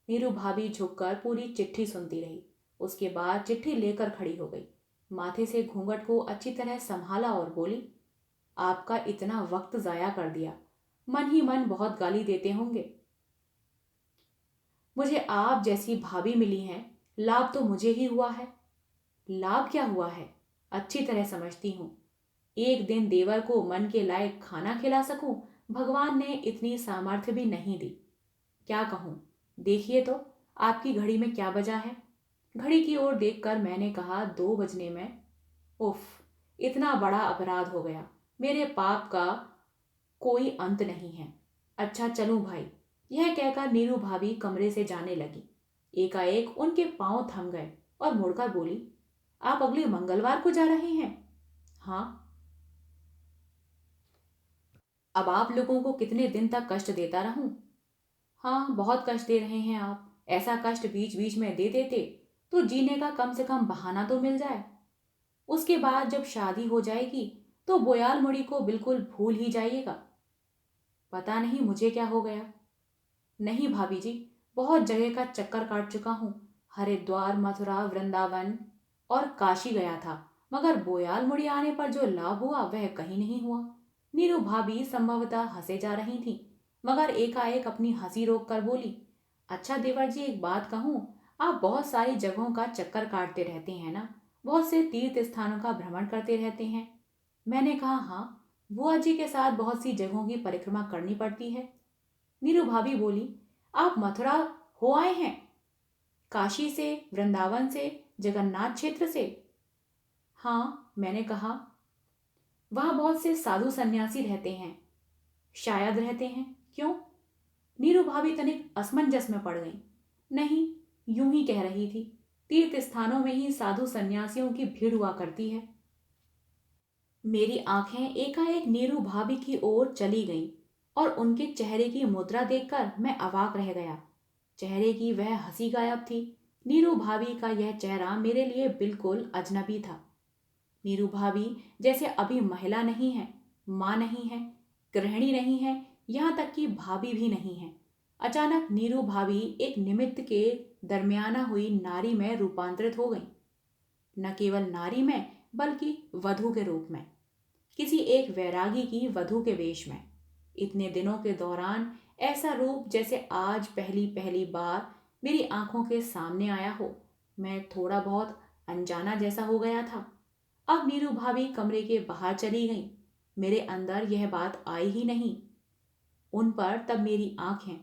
नीरू भाभी झुककर पूरी चिट्ठी सुनती रही। उसके बाद चिट्ठी लेकर खड़ी हो गई, माथे से घूंघट को अच्छी तरह संभाला और बोली, आपका इतना वक्त जाया कर दिया। मन ही मन बहुत गाली देते होंगे। मुझे आप जैसी भाभी मिली हैं, लाभ तो मुझे ही हुआ है। लाभ क्या हुआ है, अच्छी तरह समझती हूं। एक दिन देवर को मन के लायक खाना खिला सकूं, भगवान ने इतनी सामर्थ्य भी नहीं दी। क्या कहूँ, देखिए तो आपकी घड़ी में क्या बजा है। घड़ी की ओर देखकर मैंने कहा, 2 बजने में। उफ, इतना बड़ा अपराध हो गया। मेरे पाप का कोई अंत नहीं है। अच्छा चलूं भाई। यह कहकर नीरू भाभी कमरे से जाने लगी। एकाएक उनके पांव थम गए और मुड़कर बोली, आप अगले मंगलवार को जा रहे हैं? हाँ। अब आप लोगों को कितने दिन तक कष्ट देता रहूं? हाँ, बहुत कष्ट दे रहे हैं आप। ऐसा कष्ट बीच बीच में दे देते तो जीने का कम से कम बहाना तो मिल जाए। उसके बाद जब शादी हो जाएगी तो बोयाल मुड़ी को बिल्कुल भूल ही जाइएगा। पता नहीं मुझे क्या हो गया। नहीं भाभी जी, बहुत जगह का चक्कर काट चुका हूँ। हरिद्वार, मथुरा, वृंदावन और काशी गया था, मगर बोयाल मुड़ी आने पर जो लाभ हुआ वह कहीं नहीं हुआ। नीरू भाभी संभवतः हंसे जा रही थी, मगर एकाएक अपनी हंसी रोक कर बोली, अच्छा देवर जी, एक बात कहूँ, आप बहुत सारी जगहों का चक्कर काटते रहते हैं ना, बहुत से तीर्थ स्थानों का भ्रमण करते रहते हैं। मैंने कहा, हाँ, बुआ जी के साथ बहुत सी जगहों की परिक्रमा करनी पड़ती है। नीरू भाभी बोली, आप मथुरा हो आए हैं? काशी से, वृंदावन से, जगन्नाथ क्षेत्र से? हाँ, मैंने कहा। वहां बहुत से साधु सन्यासी रहते हैं। शायद रहते हैं। क्यों? नीरू भाभी तनिक असमंजस में पड़ गई। नहीं, यूं ही कह रही थी। तीर्थ स्थानों में ही साधु सन्यासियों की भीड़ हुआ करती है। मेरी आंखें एकाएक नीरू भाभी की ओर चली गईं और उनके चेहरे की मुद्रा देखकर मैं अवाक रह गया। चेहरे की वह हंसी गायब थी। नीरू भाभी का यह चेहरा मेरे लिए बिल्कुल अजनबी था। नीरू भाभी जैसे अभी महिला नहीं है, माँ नहीं है, गृहिणी नहीं है, यहाँ तक कि भाभी भी नहीं है। अचानक नीरू भाभी एक निमित्त के दरमियाना हुई नारी में रूपांतरित हो गई। न केवल नारी में, बल्कि वधू के रूप में, किसी एक वैरागी की वधू के वेश में। इतने दिनों के दौरान ऐसा रूप जैसे आज पहली पहली बार मेरी आंखों के सामने आया हो। मैं थोड़ा बहुत अनजाना जैसा हो गया था। अब नीरू भाभी कमरे के बाहर चली गई। मेरे अंदर यह बात आई ही नहीं। उन पर तब मेरी आंखें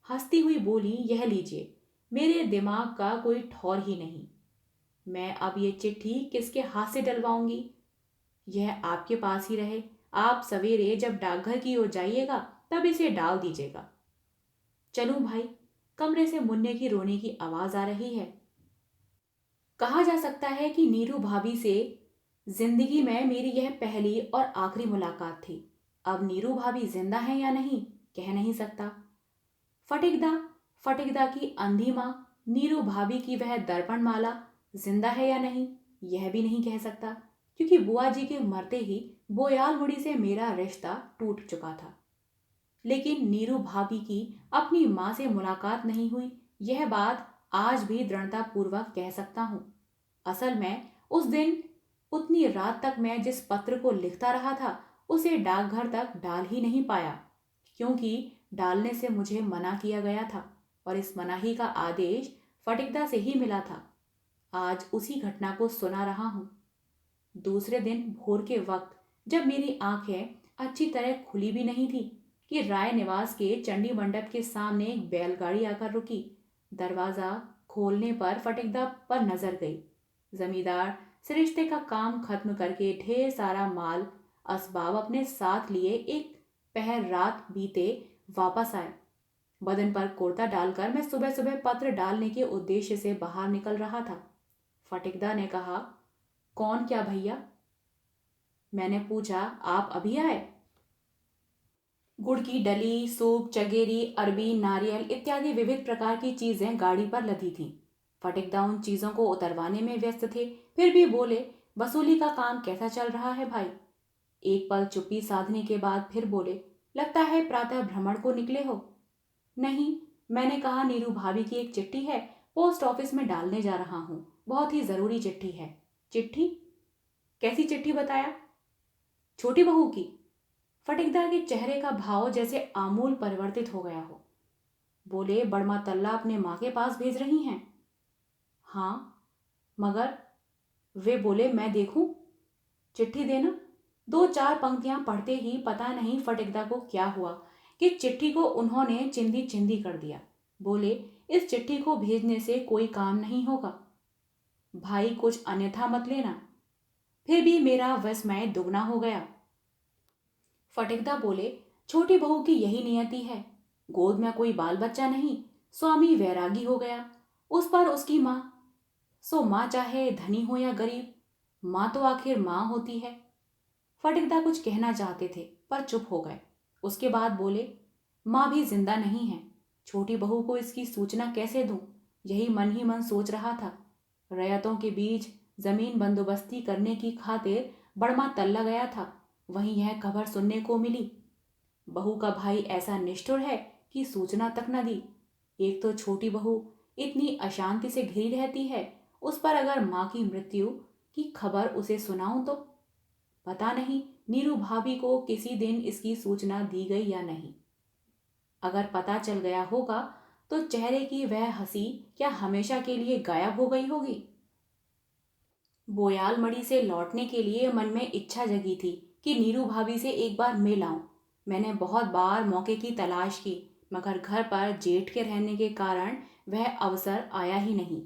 हंसती हुई बोली, यह लीजिए। मेरे दिमाग का कोई ठौर ही नहीं। मैं अब ये चिट्ठी किसके हाथ से डलवाऊंगी? यह आपके पास ही रहे। आप सवेरे जब डाकघर की ओर जाइएगा तब इसे डाल दीजिएगा। चलूं भाई? कमरे से मुन्ने की रोने की आवाज आ रही है। कहा जा सकता है कि नीरू भाभी से जिंदगी में मेरी यह पहली और आखिरी मुलाकात थी। अब नीरू भाभी जिंदा है या नहीं, कह नहीं सकता। फटिकदा फटिकदा की अंधी माँ नीरू भाभी की वह दर्पण माला जिंदा है या नहीं, यह भी नहीं कह सकता, क्योंकि बुआ जी के मरते ही बोयाल मुड़ी से मेरा रिश्ता टूट चुका था। लेकिन नीरू भाभी की अपनी माँ से मुलाकात नहीं हुई, यह बात आज भी दृढ़ता पूर्वक कह सकता हूँ। असल में उस दिन उतनी रात तक मैं जिस पत्र को लिखता रहा था उसे डाकघर तक डाल ही नहीं पाया, क्योंकि डालने से मुझे मना किया गया था और इस मनाही का आदेश फटिकदा से ही मिला था। आज उसी घटना को सुना रहा हूँ। दूसरे दिन भोर के वक्त जब मेरी आंखें अच्छी तरह खुली भी नहीं थी कि राय निवास के चंडी मंडप के सामने एक बैलगाड़ी आकर रुकी। दरवाजा खोलने पर फटिकदा पर नजर गई। जमींदार सरिश्ते का काम खत्म करके ढेर सारा माल असबाब अपने साथ लिए एक पहर रात बीते वापस आए। बदन पर कुर्ता डालकर मैं सुबह सुबह पत्र डालने के उद्देश्य से बाहर निकल रहा था। फटिकदा ने कहा, कौन क्या भैया? मैंने पूछा, आप अभी आए? गुड़ की डली, सूप, चगेरी, अरबी, नारियल इत्यादि विविध प्रकार की चीजें गाड़ी पर लदी थीं। फटिकदा उन चीजों को उतरवाने में व्यस्त थे, फिर भी बोले, वसूली का काम कैसा चल रहा है भाई? एक पल चुप्पी साधने के बाद फिर बोले, लगता है प्रातः भ्रमण को निकले हो। नहीं, मैंने कहा, नीरू भाभी की एक चिट्ठी है, पोस्ट ऑफिस में डालने जा रहा हूँ। बहुत ही जरूरी चिट्ठी है। चिट्ठी? कैसी चिट्ठी बताया? छोटी बहू की। फटिकदा के चेहरे का भाव जैसे आमूल परिवर्तित हो गया हो। बोले, बड़मा तल्ला अपने माँ के पास भेज रही हैं? हाँ, मगर? वे बोले, मैं देखूं? चिट्ठी देना। 2-4 पंक्तियां पढ़ते ही पता नहीं फटिकदा को क्या हुआ, कि चिट्ठी को उन्होंने चिंदी चिंदी कर दिया। बोले, इस चिट्ठी को भेजने से कोई काम नहीं होगा। भाई कुछ अन्यथा मत लेना। फिर भी मेरा विस्मय दुगना हो गया। फटिकदा बोले, छोटी बहू की यही नियति है। गोद में कोई बाल बच्चा नहीं, स्वामी वैरागी हो गया, उस पर उसकी माँ। सो माँ चाहे धनी हो या गरीब, माँ तो आखिर माँ होती है। फटिकदा कुछ कहना चाहते थे पर चुप हो गए। उसके बाद बोले, माँ भी जिंदा नहीं है। छोटी बहू को इसकी सूचना कैसे दूं, यही मन ही मन सोच रहा था। रैयतों के बीच जमीन बंदोबस्ती करने की खातिर बड़मा तल्ला गया था, वहीं यह खबर सुनने को मिली। बहू का भाई ऐसा निष्ठुर है कि सूचना तक न दी। एक तो छोटी बहू इतनी अशांति से घिरी रहती है, उस पर अगर माँ की मृत्यु की खबर उसे सुनाऊं तो पता नहीं नीरू भाभी को किसी दिन इसकी सूचना दी गई या नहीं। अगर पता चल गया होगा तो चेहरे की वह हंसी क्या हमेशा के लिए गायब हो गई होगी। बोयाल मड़ी से लौटने के लिए मन में इच्छा जगी थी कि नीरू भाभी से एक बार मिल आऊं। मैंने बहुत बार मौके की तलाश की, मगर घर पर जेठ के रहने के कारण वह अवसर आया ही नहीं।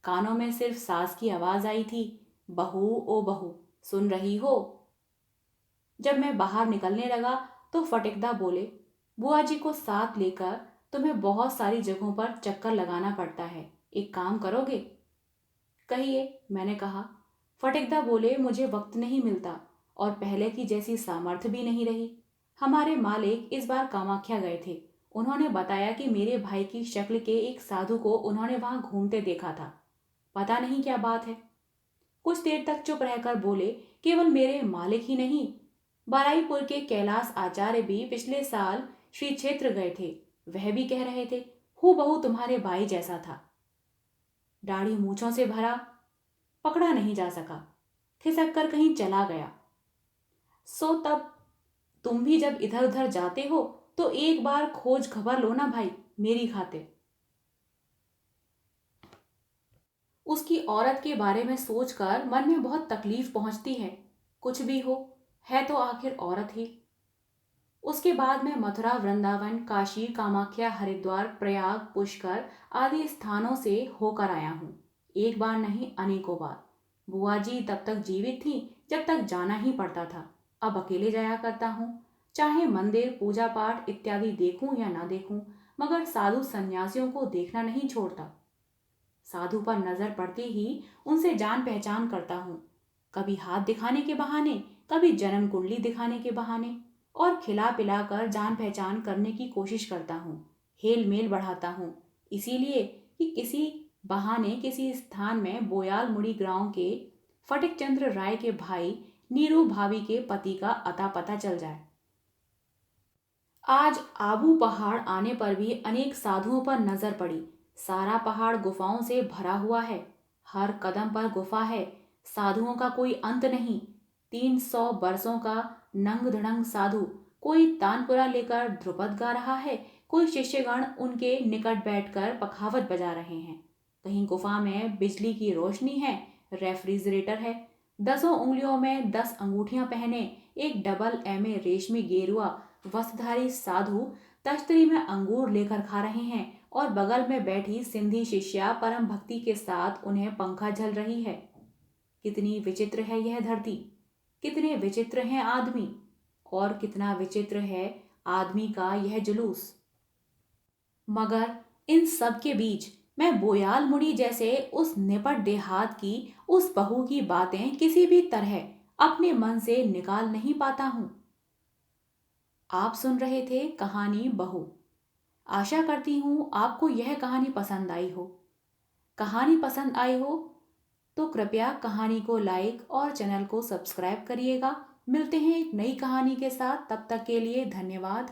कानों में सिर्फ सास की आवाज आई थी, बहू ओ बहू, सुन रही हो। जब मैं बाहर निकलने लगा तो फटिकदा बोले, बुआ जी को साथ लेकर तुम्हें बहुत सारी जगहों पर चक्कर लगाना पड़ता है, एक काम करोगे? कहिए, मैंने कहा। फटिकदा बोले, मुझे वक्त नहीं मिलता और पहले की जैसी सामर्थ्य भी नहीं रही। हमारे मालिक इस बार कामाख्या गए थे। उन्होंने बताया कि मेरे भाई की शक्ल के एक साधु को उन्होंने वहां घूमते देखा था। पता नहीं क्या बात है। कुछ देर तक चुप रहकर बोले, केवल मेरे मालिक ही नहीं, बाराईपुर के कैलाश आचार्य भी पिछले साल श्री क्षेत्र गए थे। वह भी कह रहे थे हूबहू तुम्हारे भाई जैसा था। दाढ़ी मूछों से भरा, पकड़ा नहीं जा सका, खिसक कर कहीं चला गया। सो तब तुम भी जब इधर उधर जाते हो तो एक बार खोज खबर लो ना भाई, मेरी खातिर। उसकी औरत के बारे में सोचकर मन में बहुत तकलीफ पहुंचती है। कुछ भी हो, है तो आखिर औरत ही। उसके बाद मैं मथुरा, वृंदावन, काशी, कामाख्या, हरिद्वार, प्रयाग, पुष्कर आदि स्थानों से होकर आया हूँ। एक बार नहीं, अनेकों बार। बुआ जी तब तक जीवित थी जब तक जाना ही पड़ता था। अब अकेले जाया करता हूँ, चाहे मंदिर, पूजा पाठ इत्यादि देखूं या ना देखूं, मगर साधु सन्यासियों को देखना नहीं छोड़ता। साधु पर नजर पड़ते ही उनसे जान पहचान करता हूँ, कभी हाथ दिखाने के बहाने, कभी जन्म कुंडली दिखाने के बहाने, और खिला पिलाकर जान पहचान करने की कोशिश करता हूँ, हेल मेल बढ़ाता हूँ, इसीलिए कि किसी बहाने किसी स्थान में बोयाल मुड़ी गांव के फटिक चंद्र राय के भाई नीरू भाभी के पति का अता पता चल जाए। आज आबू पहाड़ आने पर भी अनेक साधुओं पर नजर पड़ी। सारा पहाड़ गुफाओं से भरा हुआ है, हर कदम पर गुफा है, साधुओं का कोई अंत नहीं। 300 बरसों का नंग धड़ंग साधु, कोई तानपुरा लेकर ध्रुपद गा रहा है, कोई शिष्यगण उनके निकट बैठकर पखावत बजा रहे हैं। कहीं गुफा में बिजली की रोशनी है, रेफ्रिजरेटर है, 10 उंगलियों में 10 अंगूठियां पहने एक डबल एम रेशमी गेरुआ वस्त्रधारी साधु तश्तरी में अंगूर लेकर खा रहे हैं और बगल में बैठी सिंधी शिष्या परम भक्ति के साथ उन्हें पंखा झल रही है। कितनी विचित्र है यह धरती, कितने विचित्र हैं आदमी, और कितना विचित्र है आदमी का यह जुलूस। मगर इन सब के बीच मैं बोयाल मुड़ी जैसे उस निपट देहात की उस बहू की बातें किसी भी तरह अपने मन से निकाल नहीं पाता हूं। आप सुन रहे थे कहानी बहू। आशा करती हूं आपको यह कहानी पसंद आई हो। कहानी पसंद आई हो तो कृपया कहानी को लाइक और चैनल को सब्सक्राइब करिएगा। मिलते हैं एक नई कहानी के साथ, तब तक के लिए धन्यवाद।